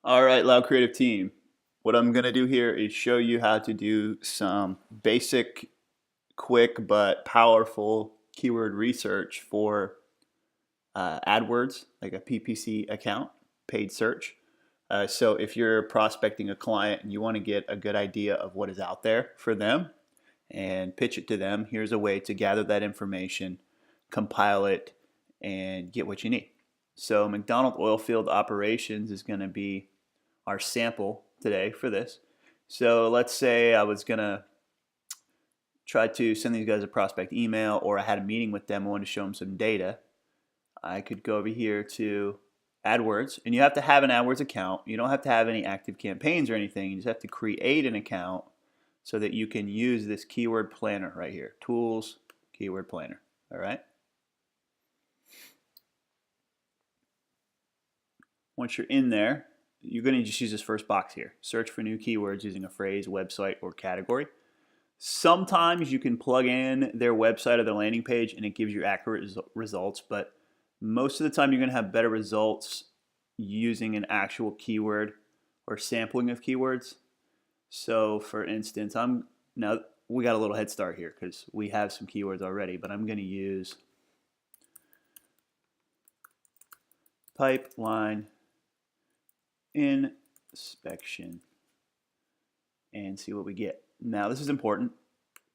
All right, Loud Creative Team. What I'm going to do here is show you how to do some basic, quick, but powerful keyword research for AdWords, like a PPC account, paid search. So if you're prospecting a client and you want to get a good idea of what is out there for them and pitch it to them, here's a way to gather that information, compile it, and get what you need. So McDonald Oilfield Operations is going to be our sample today for this. So let's say I was gonna try to send these guys a prospect email, or I had a meeting with them. I wanted to show them some data. I could go over here to AdWords, and you have to have an AdWords account. You don't have to have any active campaigns or anything. You just have to create an account so that you can use this keyword planner right here. Tools, keyword planner. All right. Once you're in there, you're going to just use this first box here. Search for new keywords using a phrase, website, or category. Sometimes you can plug in their website or their landing page and it gives you accurate results, but most of the time you're going to have better results using an actual keyword or sampling of keywords. So for instance, now we got a little head start here because we have some keywords already, but I'm going to use pipeline inspection and see what we get. Now this is important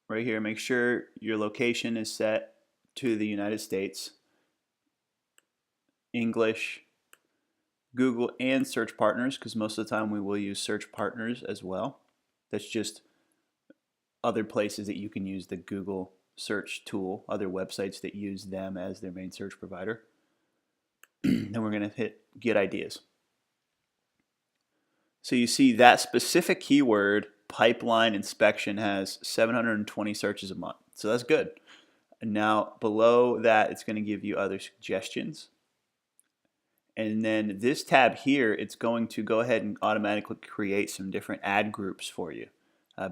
right here. Make sure your location is set to the United States, English, Google, and search partners, because most of the time we will use search partners as well. That's just other places that you can use the Google search tool, other websites that use them as their main search provider. Then we're going to hit get ideas. So you see that specific keyword, pipeline inspection, has 720 searches a month. So that's good. And now below that, it's going to give you other suggestions. And then this tab here, it's going to go ahead and automatically create some different ad groups for you.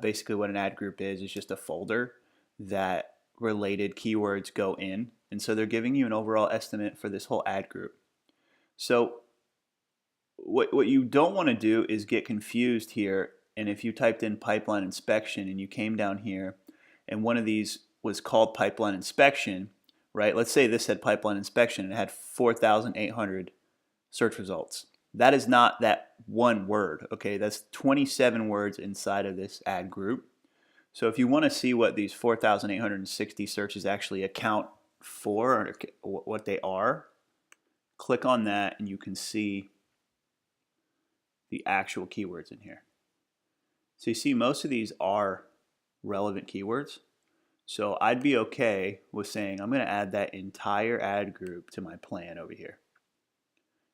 Basically what an ad group is just a folder that related keywords go in. And so they're giving you an overall estimate for this whole ad group. So what you don't want to do is get confused here, and if you typed in pipeline inspection and you came down here and one of these was called pipeline inspection, right? Let's say this had pipeline inspection and it had 4,800 search results. That is not that one word, okay? That's 27 words inside of this ad group. So if you want to see what these 4,860 searches actually account for, or what they are, click on that and you can see the actual keywords in here. So you see most of these are relevant keywords. So I'd be okay with saying I'm going to add that entire ad group to my plan over here.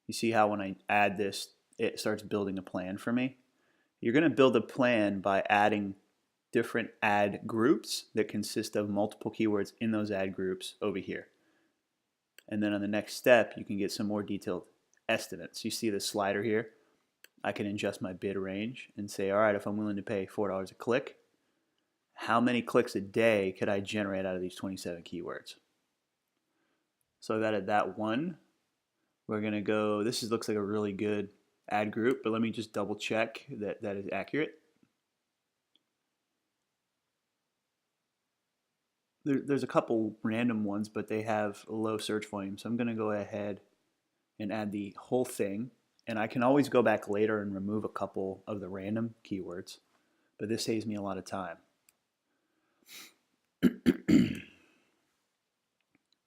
You see how when I add this, it starts building a plan for me? You're going to build a plan by adding different ad groups that consist of multiple keywords in those ad groups over here. And then on the next step, you can get some more detailed estimates. You see the slider here? I can adjust my bid range and say, all right, if I'm willing to pay $4 a click, how many clicks a day could I generate out of these 27 keywords? So I've added that one. We're going to go, looks like a really good ad group, but let me just double check that that is accurate. There's a couple random ones, but they have low search volume. So I'm going to go ahead and add the whole thing. And I can always go back later and remove a couple of the random keywords, but this saves me a lot of time.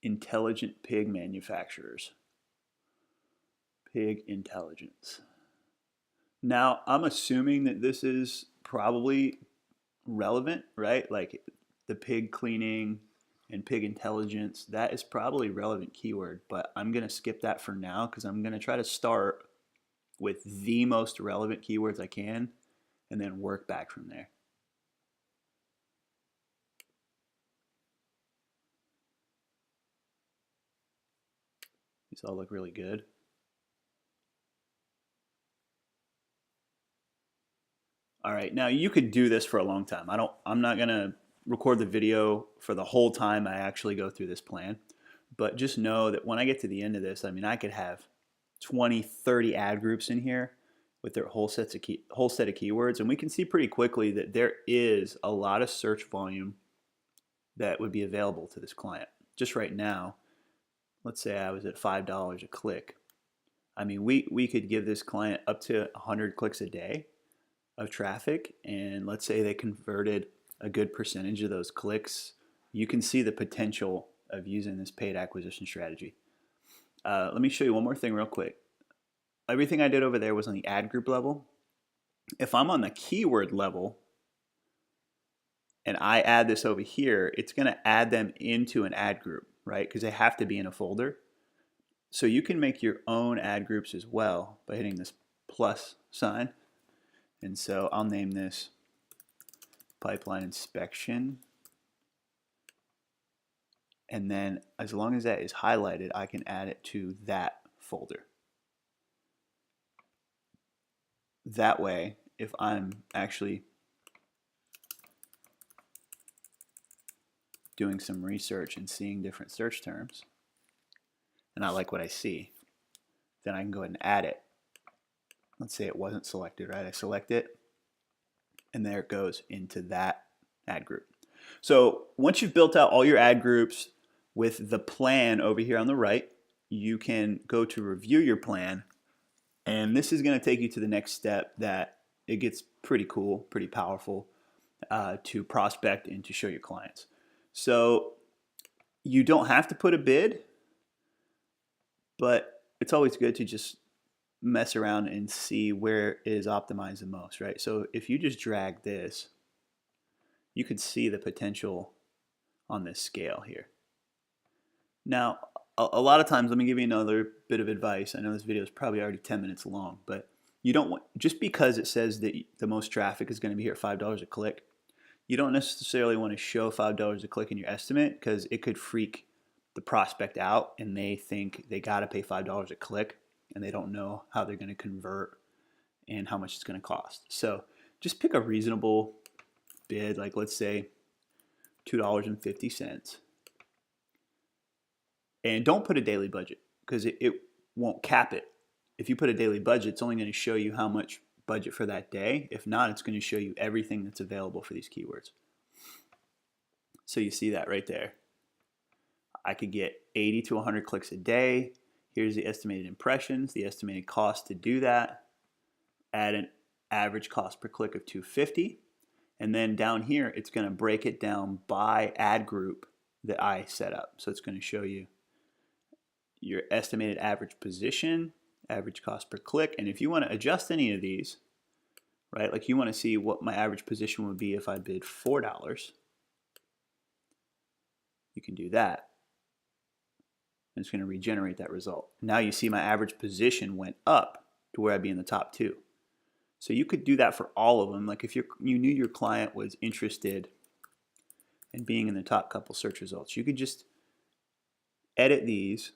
Intelligent pig manufacturers. Pig intelligence. Now, I'm assuming that this is probably relevant, right? Like the pig cleaning and pig intelligence, that is probably a relevant keyword, but I'm going to skip that for now because I'm going to try to start with the most relevant keywords I can and then work back from there. These all look really good. All right, now you could do this for a long time. I'm not gonna record the video for the whole time I actually go through this plan, but just know that when I get to the end of this, I mean, I could have 20, 30 ad groups in here, with their whole set of keywords, and we can see pretty quickly that there is a lot of search volume that would be available to this client. Just right now, let's say I was at $5 a click. I mean, we could give this client up to 100 clicks a day of traffic, and let's say they converted a good percentage of those clicks. You can see the potential of using this paid acquisition strategy. Let me show you one more thing real quick. Everything I did over there was on the ad group level. If I'm on the keyword level and I add this over here, it's going to add them into an ad group, right? Because they have to be in a folder. So you can make your own ad groups as well by hitting this plus sign. And so I'll name this pipeline inspection. And then as long as that is highlighted, I can add it to that folder. That way, if I'm actually doing some research and seeing different search terms, and I like what I see, then I can go ahead and add it. Let's say it wasn't selected, right? I select it, and there it goes into that ad group. So once you've built out all your ad groups with the plan over here on the right, you can go to review your plan, and this is going to take you to the next step that it gets pretty cool, pretty powerful to prospect and to show your clients. So you don't have to put a bid, but it's always good to just mess around and see where is optimized the most, right? So if you just drag this, you could see the potential on this scale here. Now, a lot of times, let me give you another bit of advice. I know this video is probably already 10 minutes long, but you don't want, just because it says that the most traffic is going to be here at $5 a click, you don't necessarily want to show $5 a click in your estimate, because it could freak the prospect out and they think they got to pay $5 a click and they don't know how they're going to convert and how much it's going to cost. So just pick a reasonable bid, like let's say $2.50. And don't put a daily budget, because it won't cap it. If you put a daily budget, it's only going to show you how much budget for that day. If not, it's going to show you everything that's available for these keywords. So you see that right there. I could get 80 to 100 clicks a day. Here's the estimated impressions, the estimated cost to do that. Add an average cost per click of $2.50. And then down here, it's going to break it down by ad group that I set up. So it's going to show you your estimated average position, average cost per click. And if you want to adjust any of these, right, like you want to see what my average position would be if I bid $4, you can do that. And it's going to regenerate that result. Now you see my average position went up to where I'd be in the top 2. So you could do that for all of them. Like if you knew your client was interested in being in the top couple search results, you could just edit these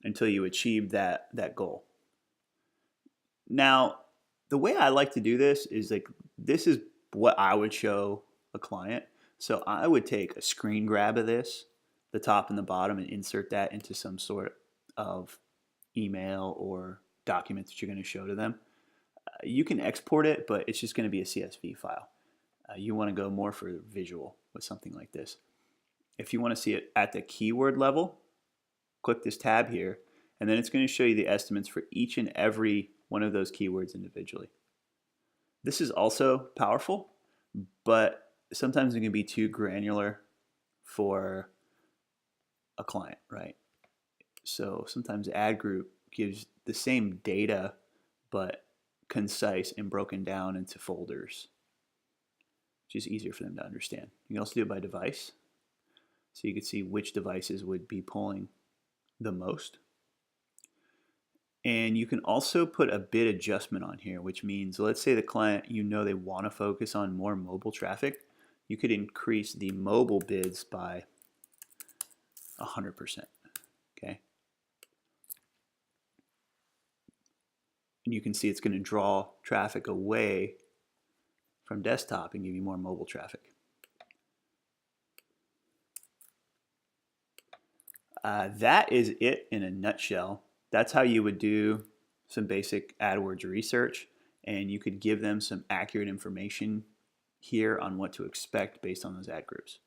until you achieve that goal. Now, the way I like to do this is like, this is what I would show a client. So I would take a screen grab of this, the top and the bottom, and insert that into some sort of email or document that you're going to show to them. You can export it, but it's just going to be a CSV file. You want to go more for visual with something like this. If you want to see it at the keyword level, click this tab here, and then it's going to show you the estimates for each and every one of those keywords individually. This is also powerful, but sometimes it can be too granular for a client, right? So sometimes the ad group gives the same data, but concise and broken down into folders, which is easier for them to understand. You can also do it by device, so you can see which devices would be pulling the most. And you can also put a bid adjustment on here, which means, let's say the client, they want to focus on more mobile traffic. You could increase the mobile bids by 100%, okay? And you can see it's going to draw traffic away from desktop and give you more mobile traffic. That is it in a nutshell. That's how you would do some basic AdWords research, and you could give them some accurate information here on what to expect based on those ad groups.